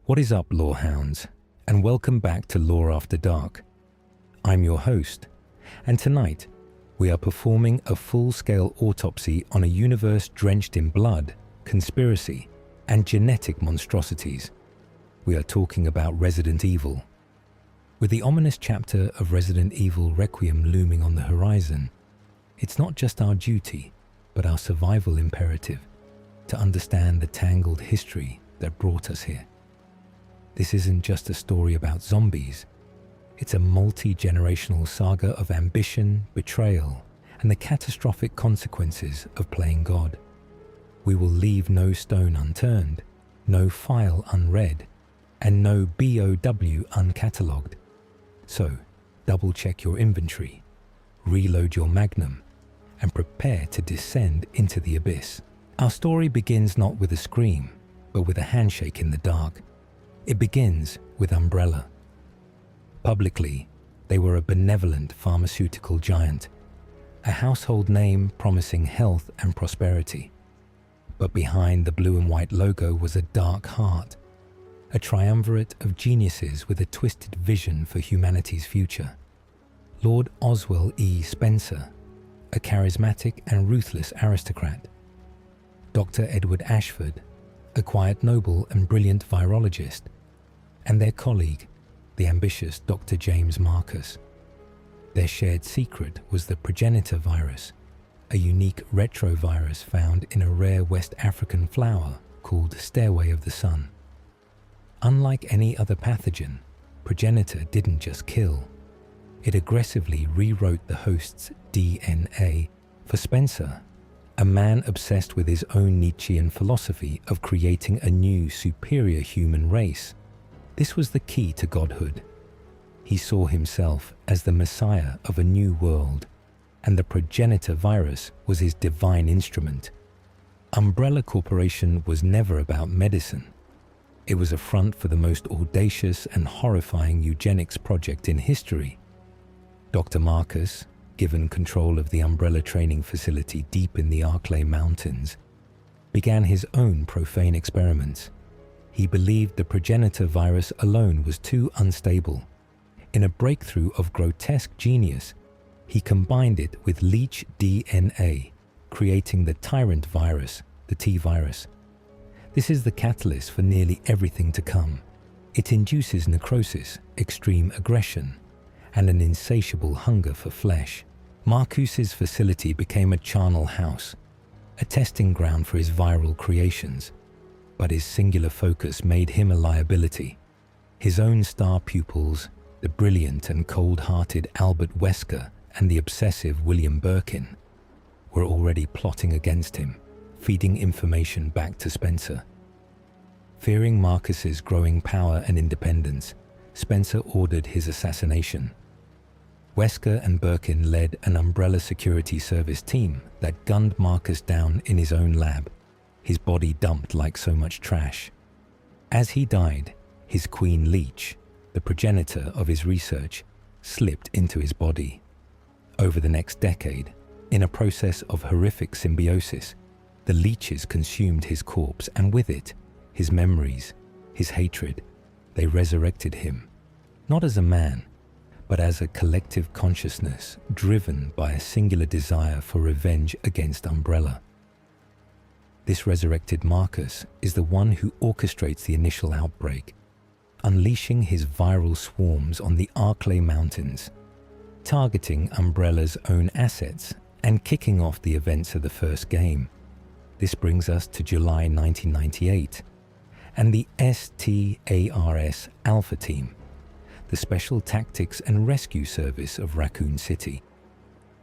What is up, Lorehounds, and welcome back to Lore After Dark. I'm your host, and tonight we are performing a full-scale autopsy on a universe drenched in blood, conspiracy, and genetic monstrosities. We are talking about Resident Evil. With the ominous chapter of Resident Evil Requiem looming on the horizon, it's not just our duty, but our survival imperative to understand the tangled history that brought us here. This isn't just a story about zombies. It's a multi-generational saga of ambition, betrayal, and the catastrophic consequences of playing God. We will leave no stone unturned, no file unread, and no BOW uncatalogued. So, double-check your inventory, reload your magnum, and prepare to descend into the abyss. Our story begins not with a scream, but with a handshake in the dark. It begins with Umbrella. Publicly, they were a benevolent pharmaceutical giant, a household name promising health and prosperity. But behind the blue and white logo was a dark heart, a triumvirate of geniuses with a twisted vision for humanity's future. Lord Oswell E. Spencer, a charismatic and ruthless aristocrat. Dr. Edward Ashford, a quiet noble and brilliant virologist, and their colleague, the ambitious Dr. James Marcus. Their shared secret was the progenitor virus, a unique retrovirus found in a rare West African flower called Stairway of the Sun. Unlike any other pathogen, progenitor didn't just kill. It aggressively rewrote the host's DNA. For Spencer, a man obsessed with his own Nietzschean philosophy of creating a new, superior human race, this was the key to godhood. He saw himself as the messiah of a new world, and the progenitor virus was his divine instrument. Umbrella Corporation was never about medicine. It was a front for the most audacious and horrifying eugenics project in history. Dr. Marcus, given control of the Umbrella training facility deep in the Arklay Mountains, began his own profane experiments. He believed the progenitor virus alone was too unstable. In a breakthrough of grotesque genius, he combined it with leech DNA, creating the tyrant virus, the T-virus. This is the catalyst for nearly everything to come. It induces necrosis, extreme aggression, and an insatiable hunger for flesh. Marcus's facility became a charnel house, a testing ground for his viral creations. But his singular focus made him a liability. His own star pupils, the brilliant and cold-hearted Albert Wesker and the obsessive William Birkin, were already plotting against him, feeding information back to Spencer. Fearing Marcus's growing power and independence, Spencer ordered his assassination. Wesker and Birkin led an Umbrella Security Service team that gunned Marcus down in his own lab, his body dumped like so much trash. As he died, his queen leech, the progenitor of his research, slipped into his body. Over the next decade, in a process of horrific symbiosis, the leeches consumed his corpse, and with it, his memories, his hatred. They resurrected him, not as a man, but as a collective consciousness driven by a singular desire for revenge against Umbrella. This resurrected Marcus is the one who orchestrates the initial outbreak, unleashing his viral swarms on the Arklay Mountains, targeting Umbrella's own assets and kicking off the events of the first game. This brings us to July 1998, and the STARS Alpha Team, the Special Tactics and Rescue Service of Raccoon City.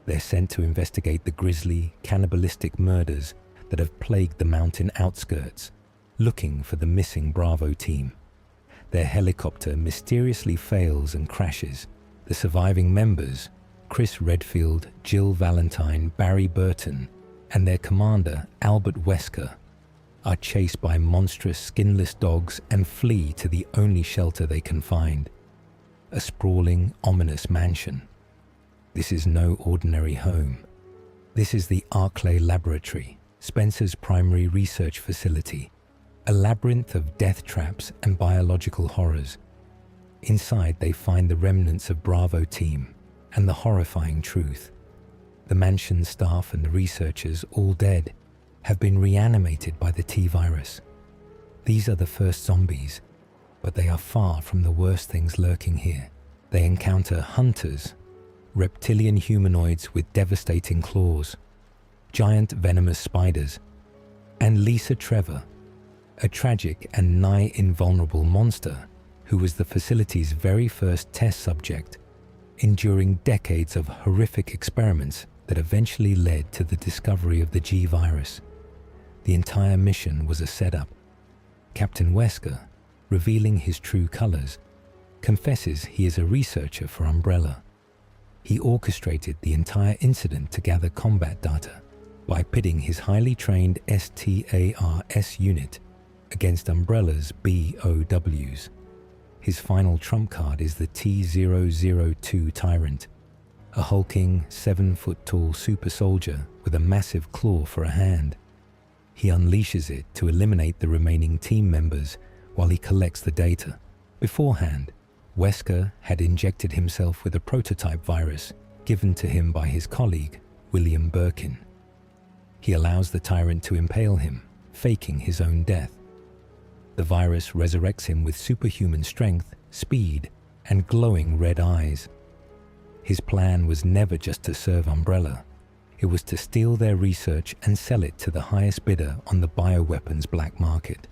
They're sent to investigate the grisly, cannibalistic murders that have plagued the mountain outskirts, looking for the missing Bravo team. Their helicopter mysteriously fails and crashes. The surviving members, Chris Redfield, Jill Valentine, Barry Burton, and their commander, Albert Wesker, are chased by monstrous skinless dogs and flee to the only shelter they can find, a sprawling, ominous mansion. This is no ordinary home. This is the Arklay Laboratory, Spencer's primary research facility, a labyrinth of death traps and biological horrors. Inside, they find the remnants of Bravo team and the horrifying truth. The mansion's staff and the researchers, all dead, have been reanimated by the T-virus. These are the first zombies, but they are far from the worst things lurking here. They encounter hunters, reptilian humanoids with devastating claws, giant venomous spiders, and Lisa Trevor, a tragic and nigh invulnerable monster who was the facility's very first test subject, enduring decades of horrific experiments that eventually led to the discovery of the G-virus. The entire mission was a setup. Captain Wesker, revealing his true colors, confesses he is a researcher for Umbrella. He orchestrated the entire incident to gather combat data by pitting his highly trained STARS unit against Umbrella's BOWs. His final trump card is the T-002 Tyrant, a hulking, 7-foot-tall super soldier with a massive claw for a hand. He unleashes it to eliminate the remaining team members while he collects the data. Beforehand, Wesker had injected himself with a prototype virus given to him by his colleague, William Birkin. He allows the tyrant to impale him, faking his own death. The virus resurrects him with superhuman strength, speed, and glowing red eyes. His plan was never just to serve Umbrella. It was to steal their research and sell it to the highest bidder on the bioweapons black market.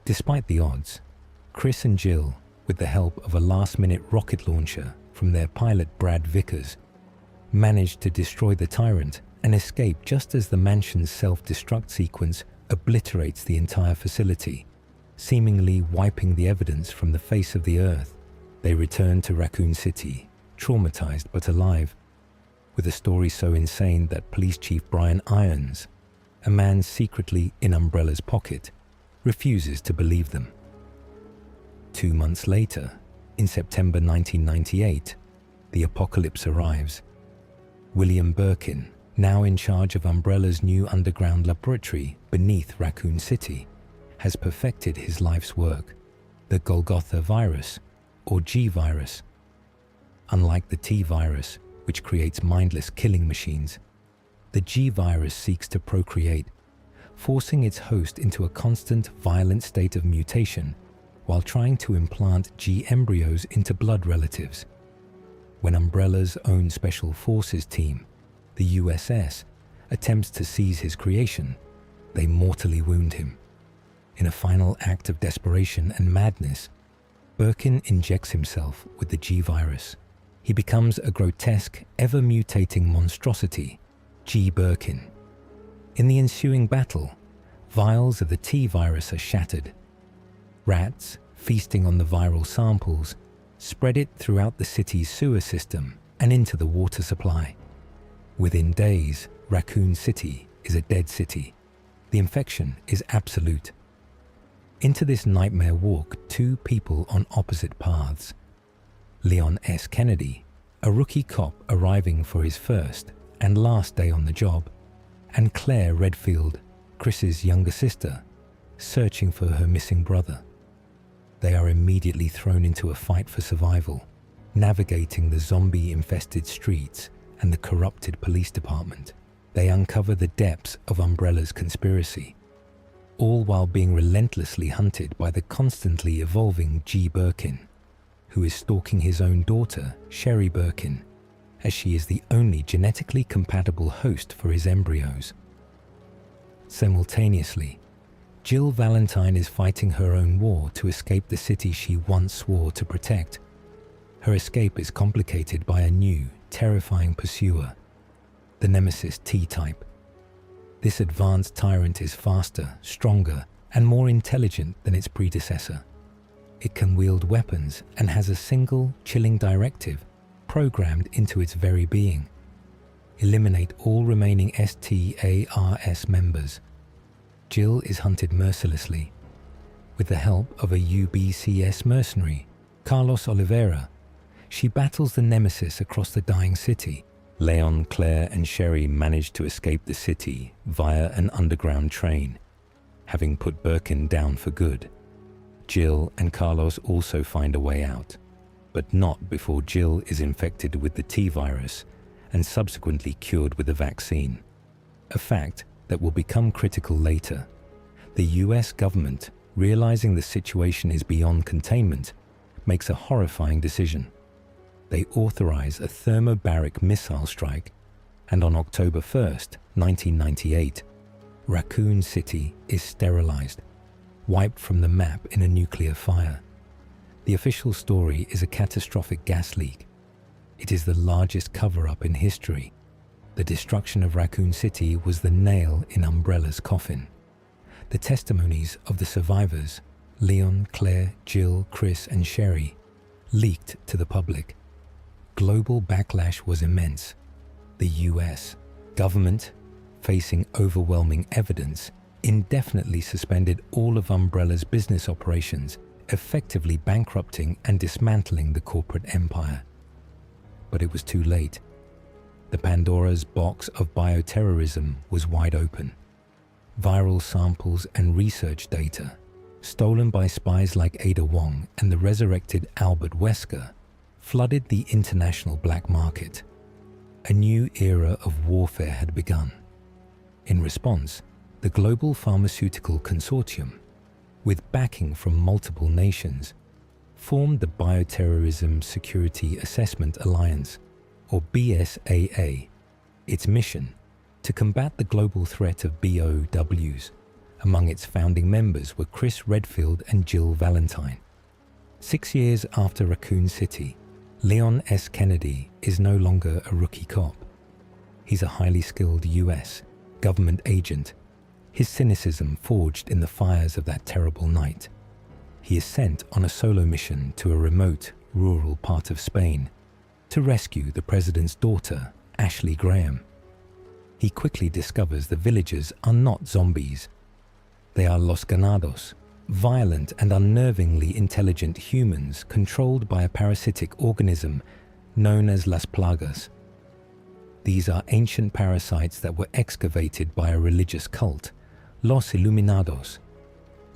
Despite the odds, Chris and Jill, with the help of a last-minute rocket launcher from their pilot Brad Vickers, managed to destroy the tyrant and escape just as the mansion's self-destruct sequence obliterates the entire facility, seemingly wiping the evidence from the face of the earth. They return to Raccoon City, traumatized but alive, with a story so insane that Police Chief Brian Irons, a man secretly in Umbrella's pocket, refuses to believe them. 2 months later, in September 1998, the apocalypse arrives. William Birkin, now in charge of Umbrella's new underground laboratory beneath Raccoon City, has perfected his life's work, the Golgotha virus, or G-virus. Unlike the T-virus, which creates mindless killing machines, the G-virus seeks to procreate, forcing its host into a constant, violent state of mutation while trying to implant G embryos into blood relatives. When Umbrella's own Special Forces team, the USS, attempts to seize his creation, they mortally wound him. In a final act of desperation and madness, Birkin injects himself with the G-virus. He becomes a grotesque, ever-mutating monstrosity, G. Birkin. In the ensuing battle, vials of the T-virus are shattered. Rats, feasting on the viral samples, spread it throughout the city's sewer system and into the water supply. Within days, Raccoon City is a dead city. The infection is absolute. Into this nightmare walk two people on opposite paths. Leon S. Kennedy, a rookie cop arriving for his first and last day on the job, and Claire Redfield, Chris's younger sister, searching for her missing brother. They are immediately thrown into a fight for survival, navigating the zombie-infested streets and the corrupted police department. They uncover the depths of Umbrella's conspiracy, all while being relentlessly hunted by the constantly evolving G. Birkin, who is stalking his own daughter, Sherry Birkin, as she is the only genetically compatible host for his embryos. Simultaneously, Jill Valentine is fighting her own war to escape the city she once swore to protect. Her escape is complicated by a new, terrifying pursuer, the Nemesis T-type. This advanced tyrant is faster, stronger, and more intelligent than its predecessor. It can wield weapons and has a single, chilling directive programmed into its very being: eliminate all remaining STARS members. Jill is hunted mercilessly. With the help of a UBCS mercenary, Carlos Oliveira, she battles the Nemesis across the dying city. Leon, Claire, and Sherry manage to escape the city via an underground train. having put Birkin down for good. Jill and Carlos also find a way out, but not before Jill is infected with the T-virus and subsequently cured with a vaccine, a fact that will become critical later. The US government, realizing the situation is beyond containment, makes a horrifying decision. They authorize a thermobaric missile strike, and on October 1st, 1998, Raccoon City is sterilized, wiped from the map in a nuclear fire. The official story is a catastrophic gas leak. It is the largest cover-up in history. The destruction of Raccoon City was the nail in Umbrella's coffin. The testimonies of the survivors, Leon, Claire, Jill, Chris, and Sherry, leaked to the public. Global backlash was immense. The US government, facing overwhelming evidence, indefinitely suspended all of Umbrella's business operations, effectively bankrupting and dismantling the corporate empire. But it was too late. The Pandora's box of bioterrorism was wide open. Viral samples and research data, stolen by spies like Ada Wong and the resurrected Albert Wesker, flooded the international black market. A new era of warfare had begun. In response, the Global Pharmaceutical Consortium, with backing from multiple nations, formed the Bioterrorism Security Assessment Alliance, or B.S.A.A. Its mission, to combat the global threat of BOWs. Among its founding members were Chris Redfield and Jill Valentine. 6 years after Raccoon City, Leon S. Kennedy is no longer a rookie cop. He's a highly skilled US government agent, his cynicism forged in the fires of that terrible night. He is sent on a solo mission to a remote, rural part of Spain to rescue the president's daughter, Ashley Graham. He quickly discovers the villagers are not zombies. They are Los Ganados, violent and unnervingly intelligent humans controlled by a parasitic organism known as Las Plagas. These are ancient parasites that were excavated by a religious cult, Los Iluminados,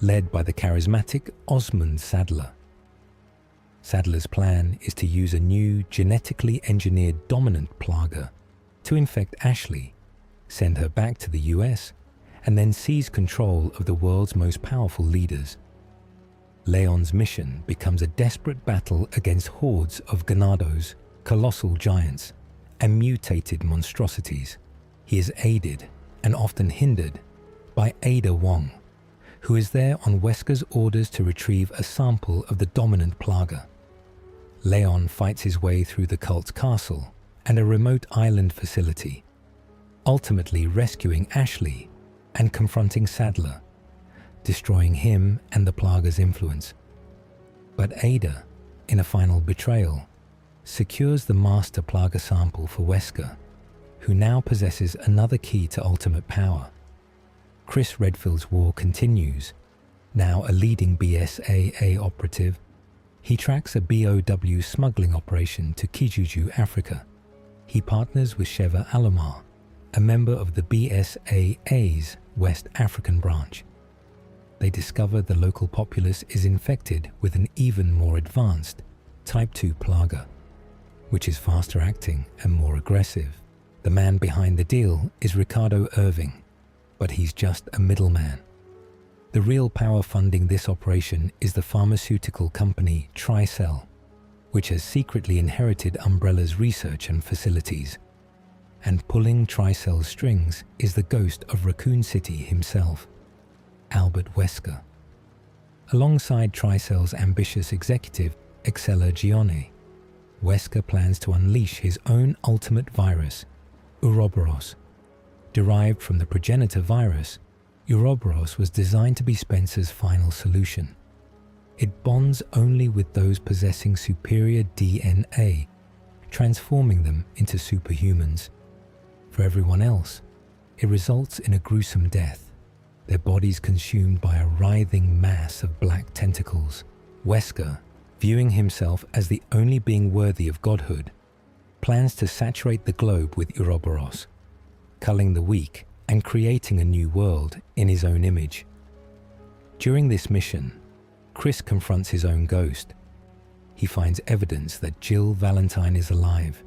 led by the charismatic Osmond Sadler. Sadler's plan is to use a new genetically engineered dominant plaga to infect Ashley, send her back to the US, and then seize control of the world's most powerful leaders. Leon's mission becomes a desperate battle against hordes of Ganados, colossal giants, and mutated monstrosities. He is aided, and often hindered, by Ada Wong, who is there on Wesker's orders to retrieve a sample of the dominant plaga. Leon fights his way through the cult's castle and a remote island facility, ultimately rescuing Ashley and confronting Sadler, destroying him and the plaga's influence. But Ada, in a final betrayal, secures the master plaga sample for Wesker, who now possesses another key to ultimate power. Chris Redfield's war continues. Now a leading B.S.A.A. operative, he tracks a BOW smuggling operation to Kijuju, Africa. He partners with Sheva Alomar, a member of the B.S.A.A.'s West African branch. They discover the local populace is infected with an even more advanced Type 2 plaga, which is faster acting and more aggressive. The man behind the deal is Ricardo Irving, but he's just a middleman. The real power funding this operation is the pharmaceutical company Tricell, which has secretly inherited Umbrella's research and facilities. And pulling Tricell's strings is the ghost of Raccoon City himself, Albert Wesker. Alongside Tricell's ambitious executive, Excella Gione, Wesker plans to unleash his own ultimate virus, Ouroboros. Derived from the progenitor virus, Ouroboros was designed to be Spencer's final solution. It bonds only with those possessing superior DNA, transforming them into superhumans. For everyone else, it results in a gruesome death, their bodies consumed by a writhing mass of black tentacles. Wesker, viewing himself as the only being worthy of godhood, plans to saturate the globe with Ouroboros, culling the weak and creating a new world in his own image. During this mission, Chris confronts his own ghost. He finds evidence that Jill Valentine is alive.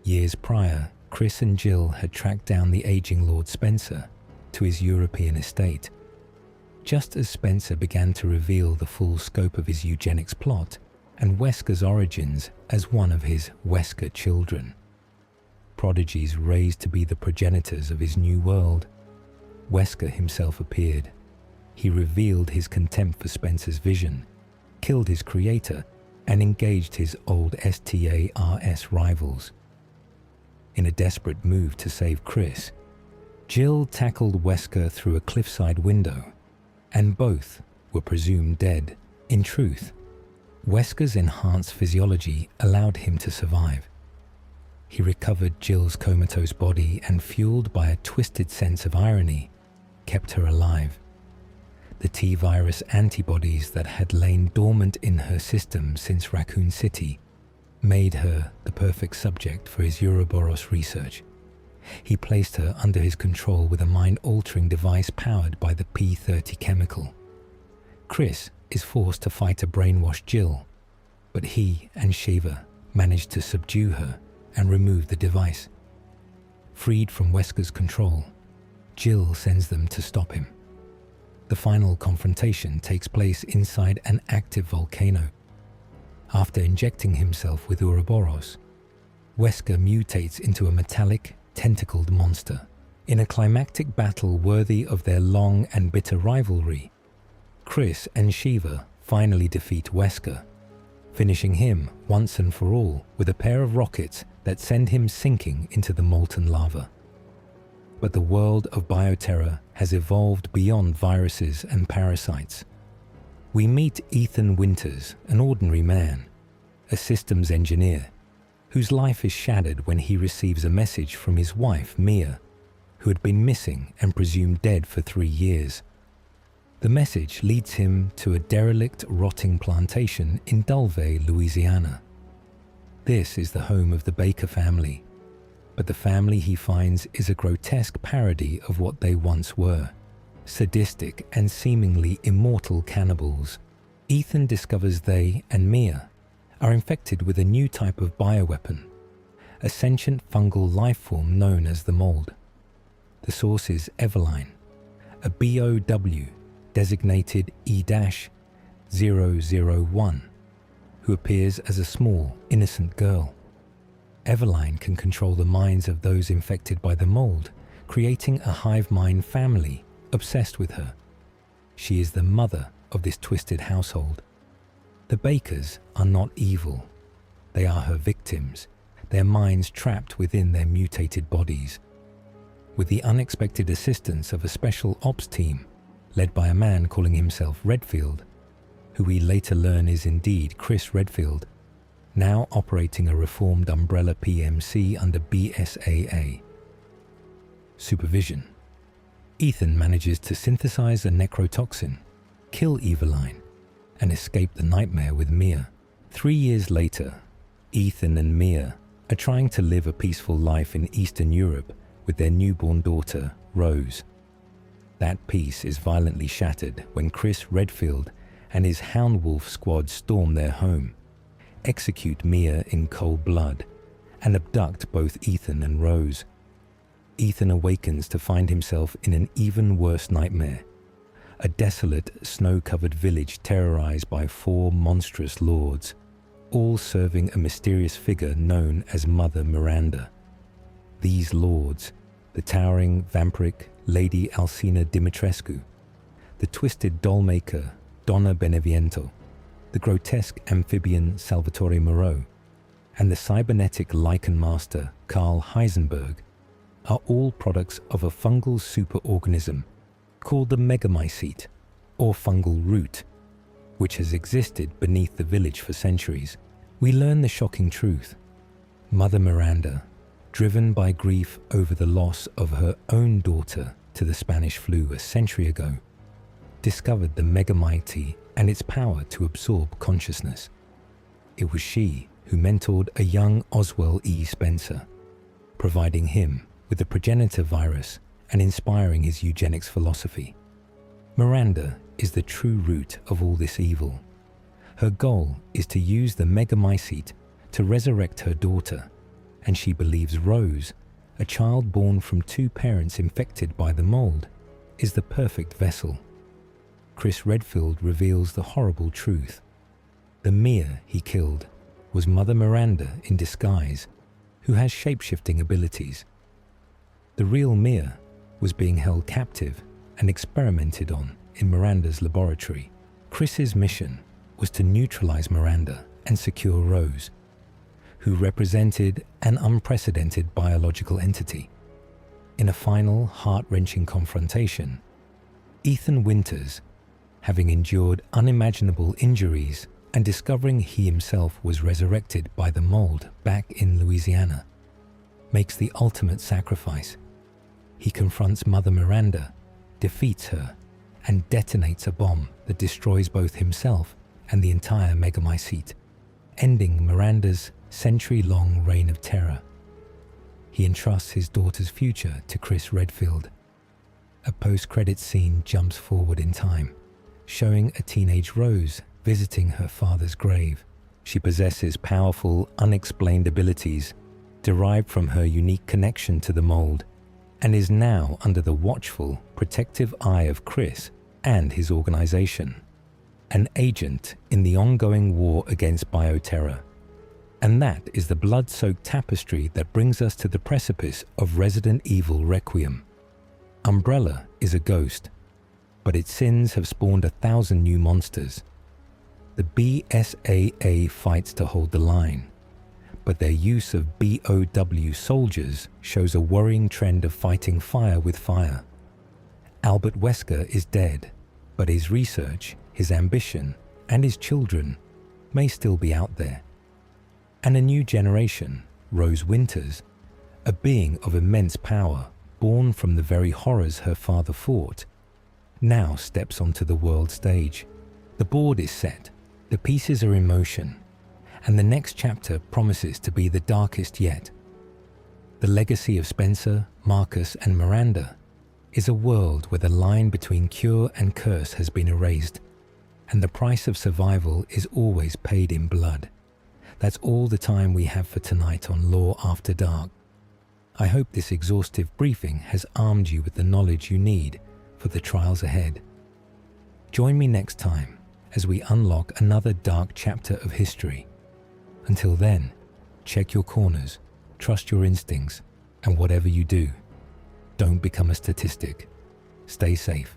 Years prior, Chris and Jill had tracked down the aging Lord Spencer to his European estate. Just as Spencer began to reveal the full scope of his eugenics plot and Wesker's origins as one of his Wesker children. Prodigies raised to be the progenitors of his new world. Wesker himself appeared. He revealed his contempt for Spencer's vision, killed his creator, and engaged his old STARS rivals. In a desperate move to save Chris, Jill tackled Wesker through a cliffside window, and both were presumed dead. In truth, Wesker's enhanced physiology allowed him to survive. He recovered Jill's comatose body and, fueled by a twisted sense of irony, kept her alive. The T-virus antibodies that had lain dormant in her system since Raccoon City made her the perfect subject for his Ouroboros research. He placed her under his control with a mind-altering device powered by the P-30 chemical. Chris is forced to fight a brainwashed Jill, but he and Shiva manage to subdue her and remove the device. Freed from Wesker's control, Jill sends them to stop him. The final confrontation takes place inside an active volcano. After injecting himself with Ouroboros, Wesker mutates into a metallic, tentacled monster. In a climactic battle worthy of their long and bitter rivalry, Chris and Shiva finally defeat Wesker, finishing him once and for all with a pair of rockets that send him sinking into the molten lava. But the world of bioterror has evolved beyond viruses and parasites. We meet Ethan Winters, an ordinary man, a systems engineer, whose life is shattered when he receives a message from his wife, Mia, who had been missing and presumed dead for 3 years. The message leads him to a derelict, rotting plantation in Dulve, Louisiana. This is the home of the Baker family, but the family he finds is a grotesque parody of what they once were, sadistic and seemingly immortal cannibals. Ethan discovers they and Mia are infected with a new type of bioweapon, a sentient fungal life form known as the mold. The source is Eveline, a BOW designated E-001, who appears as a small, innocent girl. Eveline can control the minds of those infected by the mold, creating a hive mind family obsessed with her. She is the mother of this twisted household. The Bakers are not evil. They are her victims, their minds trapped within their mutated bodies. With the unexpected assistance of a special ops team, led by a man calling himself Redfield, who we later learn is indeed Chris Redfield, now operating a reformed umbrella PMC under B.S.A.A. Supervision. Ethan manages to synthesize a necrotoxin, kill Eveline, and escape the nightmare with Mia. 3 years later, Ethan and Mia are trying to live a peaceful life in Eastern Europe with their newborn daughter, Rose. That peace is violently shattered when Chris Redfield and his Hound Wolf squad storm their home, execute Mia in cold blood, and abduct both Ethan and Rose. Ethan awakens to find himself in an even worse nightmare, a desolate, snow-covered village terrorized by 4 monstrous lords, all serving a mysterious figure known as Mother Miranda. These lords, the towering vampiric Lady Alcina Dimitrescu, the twisted doll-maker Donna Beneviento, the grotesque amphibian Salvatore Moreau, and the cybernetic lichen master Carl Heisenberg, are all products of a fungal superorganism called the megamycete, or fungal root, which has existed beneath the village for centuries. We learn the shocking truth. Mother Miranda, driven by grief over the loss of her own daughter to the Spanish flu a century ago, discovered the megamycete and its power to absorb consciousness. It was she who mentored a young Oswell E. Spencer, providing him with the progenitor virus and inspiring his eugenics philosophy. Miranda is the true root of all this evil. Her goal is to use the megamycete to resurrect her daughter, and she believes Rose, a child born from two parents infected by the mold, is the perfect vessel. Chris Redfield reveals the horrible truth. The Mia he killed was Mother Miranda in disguise, who has shape-shifting abilities. The real Mia was being held captive and experimented on in Miranda's laboratory. Chris's mission was to neutralize Miranda and secure Rose, who represented an unprecedented biological entity. In a final, heart-wrenching confrontation, Ethan Winters, having endured unimaginable injuries and discovering he himself was resurrected by the mold back in Louisiana, makes the ultimate sacrifice. He confronts Mother Miranda, defeats her, and detonates a bomb that destroys both himself and the entire megamycete, ending Miranda's century-long reign of terror. He entrusts his daughter's future to Chris Redfield. A post-credits scene jumps forward in time, showing a teenage Rose visiting her father's grave. She possesses powerful, unexplained abilities derived from her unique connection to the mold, and is now under the watchful, protective eye of Chris and his organization, an agent in the ongoing war against bioterror. And that is the blood-soaked tapestry that brings us to the precipice of Resident Evil Requiem. Umbrella is a ghost, but its sins have spawned 1,000 new monsters. The B.S.A.A. fights to hold the line, but their use of BOW soldiers shows a worrying trend of fighting fire with fire. Albert Wesker is dead, but his research, his ambition, and his children may still be out there. And a new generation, Rose Winters, a being of immense power, born from the very horrors her father fought, now steps onto the world stage. The board is set, the pieces are in motion, and the next chapter promises to be the darkest yet. The legacy of Spencer, Marcus, and Miranda is a world where the line between cure and curse has been erased, and the price of survival is always paid in blood. That's all the time we have for tonight on Lore After Dark. I hope this exhaustive briefing has armed you with the knowledge you need for the trials ahead. Join me next time as we unlock another dark chapter of history. Until then, check your corners, trust your instincts, and whatever you do, don't become a statistic. Stay safe.